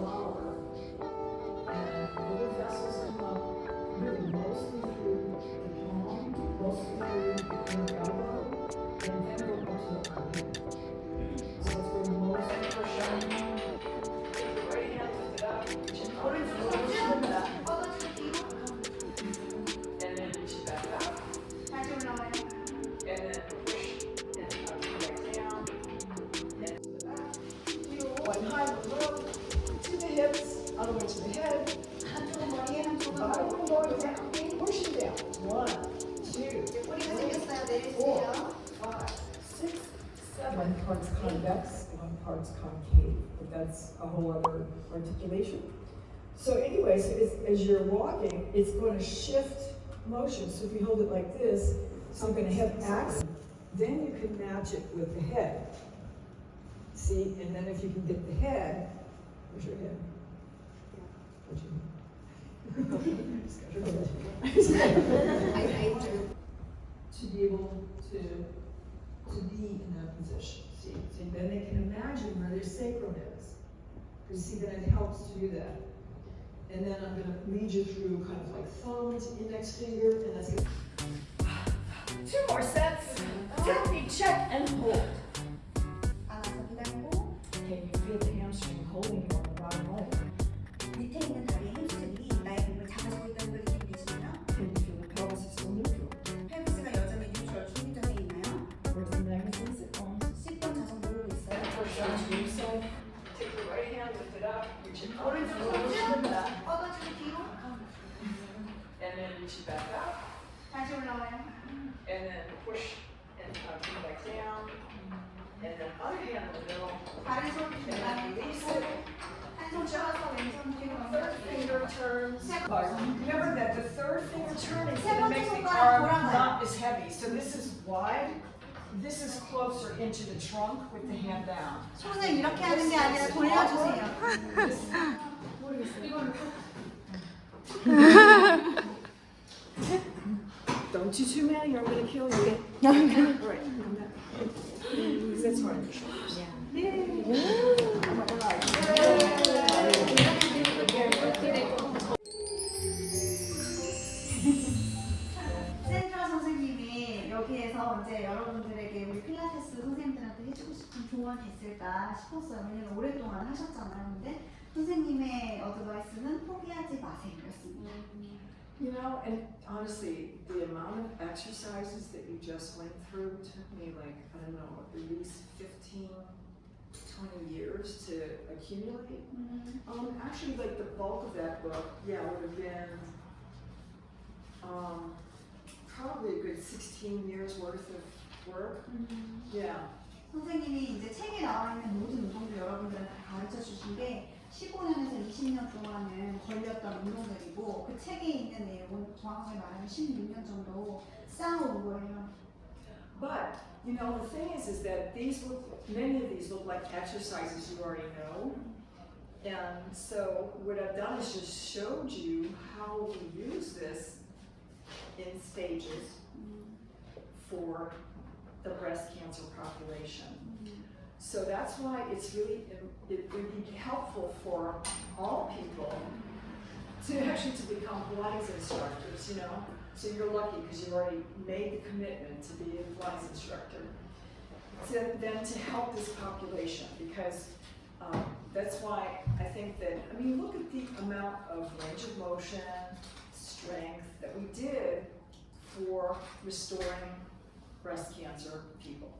flower, and little vessels come up really mostly through the palm, mostly through the inner elbow, and then go up to the armpit. So that's where most people are showing. Right hand lifted up, chin orange, and then reach back up, and then push and come back down, and to the back. One high, one low, to the hips, all the way to the head. Bottom going down, pushing down. 1, 2, 3, 4, 5, 6, 7. One part's convex, one part's concave, but that's a whole other articulation. So anyway, so as you're walking, it's going to shift motion. So if you hold it like this, so you're going to have axis. Then you can match it with the head. See, and then if you can get the head, where's your head? Where's your head? To be able to be in that position. See, so then they can imagine where their sacrum is. Because see, then it helps to do that. And then I'm going to lead you through kind of like thumb to index finger, and that's good. 2 more sets. Technique check and hold. Can you feel the hamstring holding you on the bottom leg? 밑에 있는 다리의 햄스트링이 나의 몸을 잡아주고 있다는 걸 느끼시나요? Can you feel the pelvis is still neutral? 펠비스가 여전히 뉴트럴 중립적에 있나요? Where's the magazine sit bones? C번 자석 누르고 있어요. Push down to your side. Take the right hand, lift it up, reach it up. 오른쪽 손 뻗어주고 뒤로. And then reach it back up. 다시 올라와요. And then push and come back down. And then other hand in the middle. 다른 손 And then release it. 한손 쳐서 왼손 뒤로 Third finger turns. Remember that the third finger turn is 세 going to 번째 make the 손가락 arm 돌아가요. not as heavy. So this is wide. This is closer into the trunk with the hand down. 손을 이렇게 하는 게 아니라 돌려주세요. Don't do too many or I'm going to kill you. Right. Because that's hard on your shoulders. Yay. Oh my 센트럴 선생님이 여기에서 이제 여러분들에게 우리 필라테스 선생님들한테 해주고 싶은 조언이 있을까 싶었어요. 왜냐면 오랫동안 하셨잖아요. 근데 선생님의 어드바이스는 포기하지 마세요였습니다. You know, and honestly, the amount of exercises that you just went through took me like, I don't know, at least 15, 20 years to accumulate. Actually, like the bulk of that book, yeah, would have been probably a good 16 years worth of work. Yeah. 선생님이 이제 책에 나와 있는 모든 운동들 여러분들한테 가르쳐 주신 게 15년에서 20년 동안은 걸렸던 운동들이고 그 책에 있는 내용은 정확하게 말하면 16년 정도 쌓아온 거예요. But you know, the thing is that these look, many of these look like exercises you already know. And so what I've done is just showed you how we use this in stages for the breast cancer population. So that's why it's really, it would be helpful for all people to actually to become Pilates instructors, you know. So you're lucky because you already made the commitment to be a Pilates instructor. Then to help this population, because that's why I think that, I mean, look at the amount of range of motion, strength that we did for restoring breast cancer people.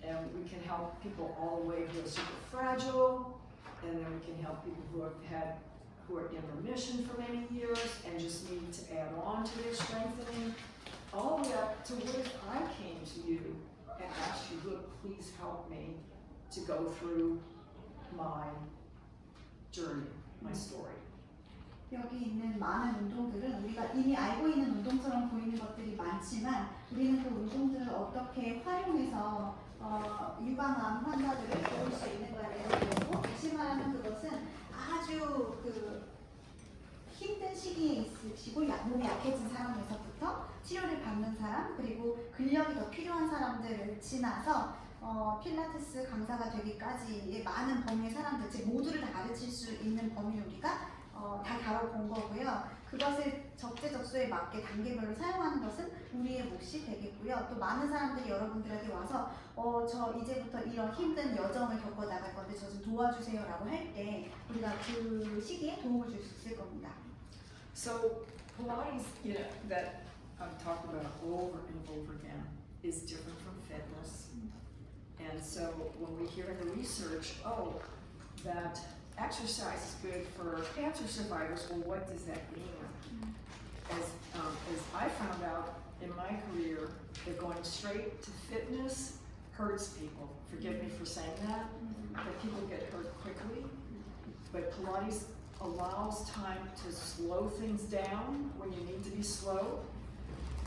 And we can help people all the way who are super fragile, and then we can help people who are in remission for many years and just need to add on to their strengthening, all the way up to what if I came to you and asked you, look, please help me to go through my journey, my story. 여기 있는 많은 운동들은 우리가 이미 알고 있는 운동처럼 보이는 것들이 많지만 우리는 그 운동들을 어떻게 활용해서 유방암 환자들을 도울 수 있는가에 대해서 배우고, 다시 말하면 그것은 아주 그 힘든 시기에 있으시고 몸이 약해진 사람에서부터 치료를 받는 사람, 그리고 근력이 더 필요한 사람들을 지나서 필라테스 강사가 되기까지의 많은 범위의 사람들, 즉 모두를 다 가르칠 수 있는 범위를 우리가 다 다뤄본 거고요. 그것을 적재적소에 맞게 단계별로 사용하는 것은 우리의 몫이 되겠고요. 또 많은 사람들이 여러분들에게 와서 저 이제부터 이런 힘든 여정을 겪어 나갈 건데 저 좀 도와주세요 라고 할 때 우리가 그 시기에 도움을 줄 수 있을 겁니다. So Pilates, you know, that I've talked about over and over again, is different from fitness. And so when we hear in the research, oh, that exercise is good for cancer survivors, well, what does that mean? As I found out in my career, that going straight to fitness hurts people. Forgive me for saying that people get hurt quickly. But Pilates allows time to slow things down when you need to be slow.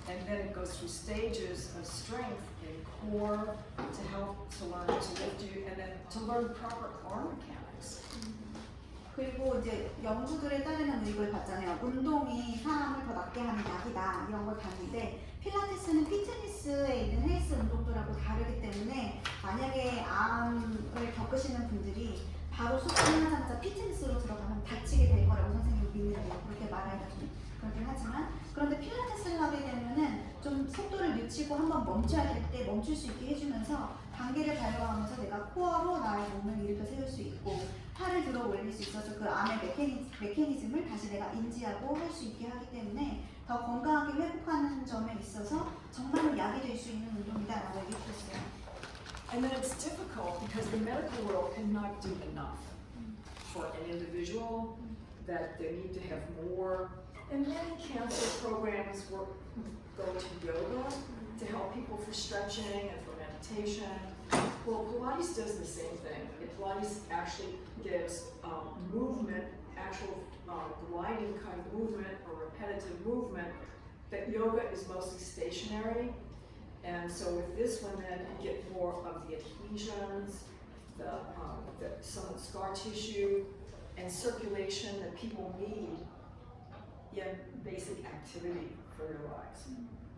And then it goes through stages of strength in core to help to learn to lift you, and then to learn proper arm mechanics. 그리고 이제 연구들에 따르면 우리 이걸 봤잖아요. 운동이 사람을 더 낫게 하는 약이다 이런 걸 봤는데 필라테스는 피트니스에 있는 헬스 운동들하고 다르기 때문에 만약에 암을 겪으시는 분들이 바로 수술하자마자 피트니스로 들어가면 다치게 될 거라고 선생님이 믿는데요. 그렇게 말하기가 좀 그렇긴 하지만 그런데 필라테스를 하게 되면은 좀 속도를 늦추고 한번 멈춰야 될 때 멈출 수 있게 해주면서 단계를 밟아가면서 내가 코어로 나의 몸을 일으켜 세울 수 있고 팔을 들어 올릴 수 있어서 그 암의 메커니즘을 다시 내가 인지하고 할 수 있게 하기 때문에 더 건강하게 회복하는 점에 있어서 정말로 약이 될 수 있는 운동이다라고 얘기했어요. And then it's difficult because the medical world cannot do enough for an individual, that they need to have more. And many cancer programs go to yoga to help people for stretching and for meditation. Well, Pilates does the same thing. Pilates actually gives movement, actual gliding kind of movement or repetitive movement, that yoga is mostly stationary. And so with this one then you get more of the adhesions, some of the scar tissue, and circulation that people need in basic activity for their lives.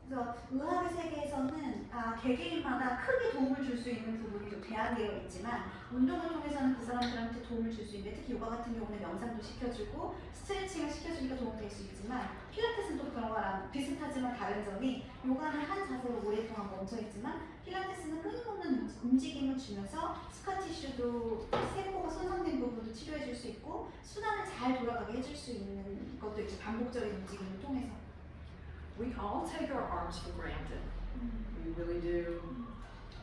그래서 의학의 세계에서는 개개인마다 크게 도움을 줄 수 있는 부분이 좀 제한되어 있지만 운동을 통해서는 그 사람들한테 도움을 줄 수 있는데 특히 요가 같은 경우는 명상도 시켜주고 스트레칭을 시켜주니까 도움이 될 수 있지만 필라테스도 그런 거랑 비슷하지만 다른 점이 요가는 한 자세로 오랫동안 멈춰있지만 필라테스는 끊임없는 움직임을 주면서 스카 티슈도 세포가 손상된 부분도 치료해 줄 수 있고 순환을 잘 돌아가게 해줄 수 있는 것도 있죠. 반복적인 움직임을 통해서. We all take our arms for granted. We really do.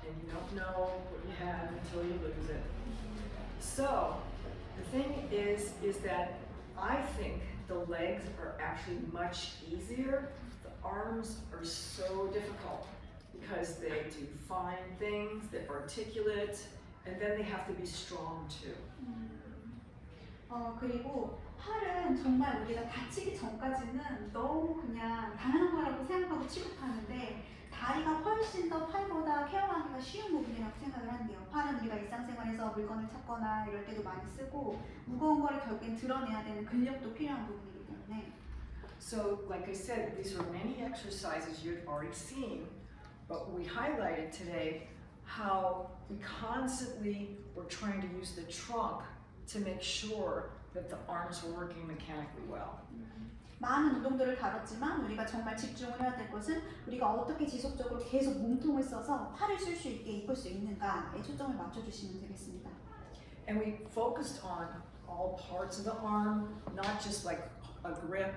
And you don't know what you have until you lose it. So the thing is that I think the legs are actually much easier. The arms are so difficult because they do fine things, they're articulate, and then they have to be strong too. 그리고 팔은 정말 우리가 다치기 전까지는 너무 그냥 당연한 거라고 생각하고 취급하는데 다리가 훨씬 더 팔보다 케어하기가 쉬운 부분이라고 생각을 한대요. 팔은 우리가 일상생활에서 물건을 찾거나 이럴 때도 많이 쓰고 무거운 거를 결국엔 드러내야 되는 근력도 필요한 부분이기 때문에. So like I said, these are many exercises you've already seen, but we highlighted today how we constantly were trying to use the trunk to make sure that the arms were working mechanically well. 많은 운동들을 다뤘지만 우리가 정말 집중을 해야 될 것은 우리가 어떻게 지속적으로 계속 몸통을 써서 팔을 쓸 수 있게 이끌 수 있는가에 초점을 맞춰주시면 되겠습니다. And we focused on all parts of the arm, not just like a grip,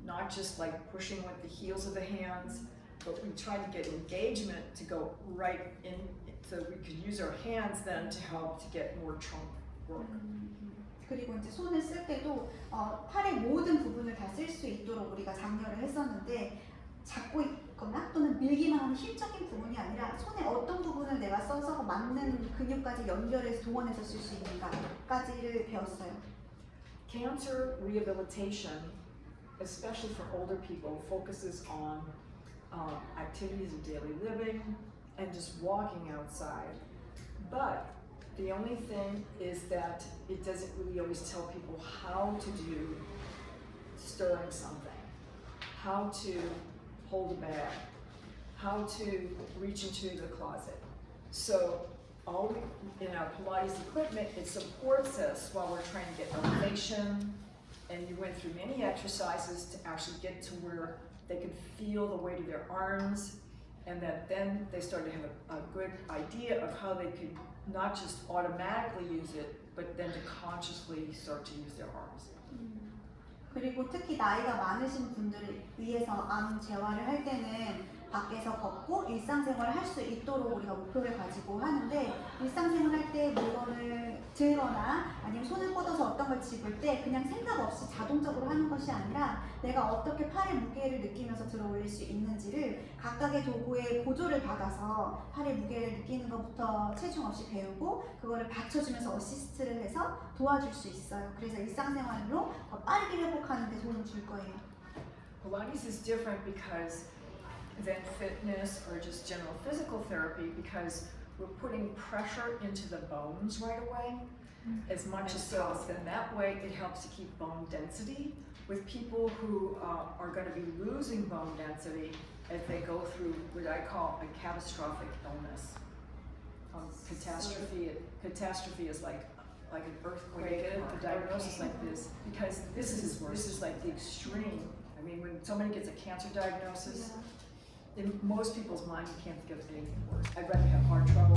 not just like pushing with the heels of the hands, but we tried to get engagement to go right in, so we could use our hands then to help to get more trunk work. 그리고 이제 손을 쓸 때도 팔의 모든 부분을 다 쓸 수 있도록 우리가 장려를 했었는데 잡고 있거나 또는 밀기만 하는 힘적인 부분이 아니라 손의 어떤 부분을 내가 써서 맞는 근육까지 연결해서 동원해서 쓸 수 있는가까지를 배웠어요. Cancer rehabilitation, especially for older people, focuses on activities of daily living and just walking outside. But the only thing is that it doesn't really always tell people how to do stirring something, how to hold a bag, how to reach into the closet. So all in our Pilates equipment, it supports us while we're trying to get elevation, and you went through many exercises to actually get to where they could feel the weight of their arms, and that then they started to have a good idea of how they could not just automatically use it, but then to consciously start to use their arms. 그리고 특히 나이가 많으신 분들을 위해서 암 재활을 할 때는 밖에서 걷고 일상생활을 할 수 있도록 우리가 목표를 가지고 하는데, 일상생활 할 때 물건을 들거나 아니면 손을 뻗어서 어떤 걸 집을 때 그냥 생각 없이 자동적으로 하는 것이 아니라 내가 어떻게 팔의 무게를 느끼면서 들어 올릴 수 있는지를 각각의 도구의 보조를 받아서 팔의 무게를 느끼는 것부터 체중 없이 배우고 그거를 받쳐주면서 어시스트를 해서 도와줄 수 있어요. 그래서 일상생활로 더 빠르게 회복하는 데 도움을 줄 거예요. Pilates is different because than fitness or just general physical therapy, because we're putting pressure into the bones right away, as much as so. Then that way it helps to keep bone density with people who are going to be losing bone density as they go through what I call a catastrophic illness. Catastrophe is like an earthquake, a diagnosis like this, because this is like the extreme. I mean, when somebody gets a cancer diagnosis, in most people's mind, you can't think of anything worse. I'd rather have heart trouble